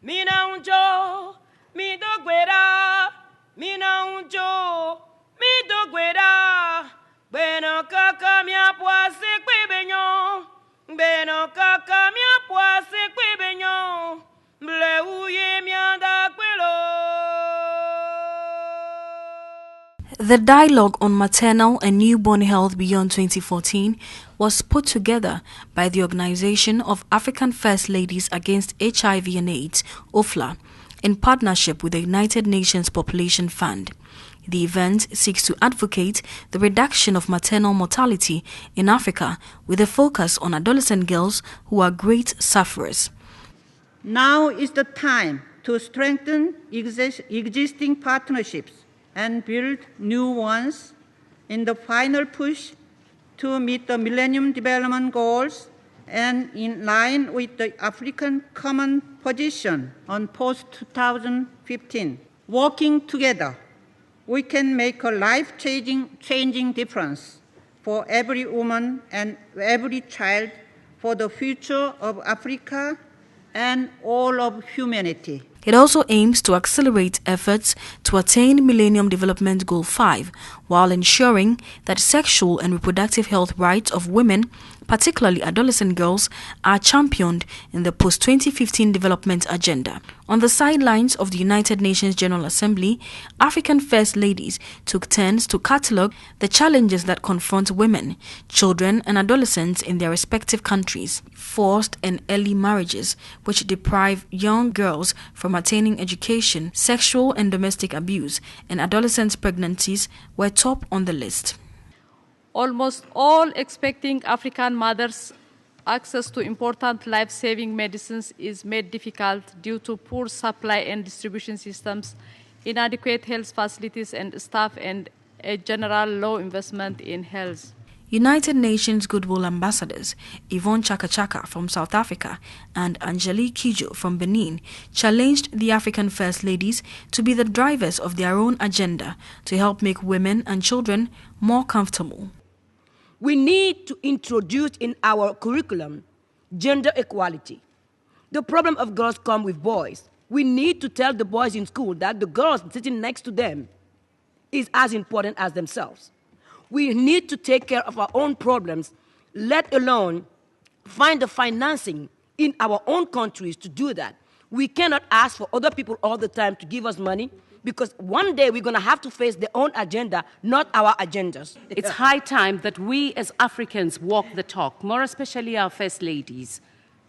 Mina unjo, mi do gwera. Mina unjo, mi do gwera. Beno kaka mi apoase kwe benyo. Beno kaka mi apoase kwe benyo. Ble uye mi anda kwelo. The dialogue on maternal and newborn health beyond 2014 was put together by the Organization of African First Ladies Against HIV and AIDS, OFLA, in partnership with the United Nations Population Fund. The event seeks to advocate the reduction of maternal mortality in Africa with a focus on adolescent girls who are great sufferers. Now is the time to strengthen existing partnerships and build new ones in the final push to meet the Millennium Development Goals and in line with the African Common Position on post-2015. Working together, we can make a life-changing difference for every woman and every child, for the future of Africa and all of humanity. It also aims to accelerate efforts to attain Millennium Development Goal 5 while ensuring that sexual and reproductive health rights of women, particularly adolescent girls, are championed in the post-2015 development agenda. On the sidelines of the United Nations General Assembly, African First Ladies took turns to catalogue the challenges that confront women, children and adolescents in their respective countries. Forced and early marriages, which deprive young girls from attaining education, sexual and domestic abuse, and adolescent pregnancies were top on the list. Almost all expecting African mothers' access to important life-saving medicines is made difficult due to poor supply and distribution systems, inadequate health facilities and staff, and a general low investment in health. United Nations Goodwill Ambassadors Yvonne Chaka Chaka from South Africa and Angelique Kidjo from Benin challenged the African First Ladies to be the drivers of their own agenda to help make women and children more comfortable. We need to introduce in our curriculum gender equality. The problem of girls come with boys. We need to tell the boys in school that the girls sitting next to them is as important as themselves. We need to take care of our own problems, let alone find the financing in our own countries to do that. We cannot ask for other people all the time to give us money, because one day we're going to have to face their own agenda, not our agendas. It's high time that we as Africans walk the talk, more especially our first ladies.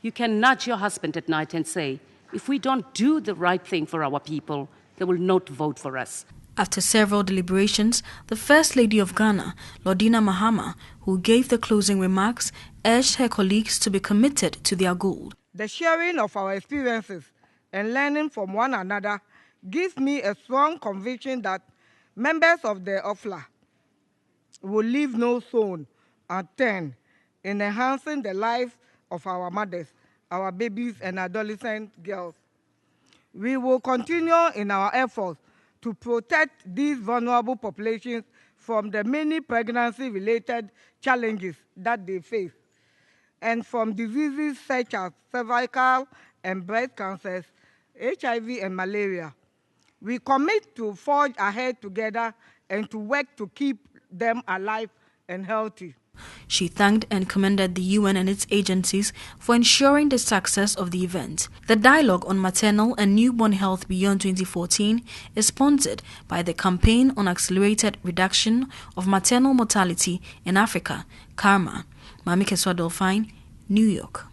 You can nudge your husband at night and say, if we don't do the right thing for our people, they will not vote for us. After several deliberations, the First Lady of Ghana, Lordina Mahama, who gave the closing remarks, urged her colleagues to be committed to their goal. The sharing of our experiences and learning from one another gives me a strong conviction that members of the OFLA will leave no stone unturned in enhancing the lives of our mothers, our babies and adolescent girls. We will continue in our efforts to protect these vulnerable populations from the many pregnancy-related challenges that they face, and from diseases such as cervical and breast cancers, HIV and malaria. We commit to forge ahead together and to work to keep them alive and healthy. She thanked and commended the UN and its agencies for ensuring the success of the event. The dialogue on maternal and newborn health beyond 2014 is sponsored by the Campaign on Accelerated Reduction of Maternal Mortality in Africa, CARMA. Mami Keswa Dolphine, New York.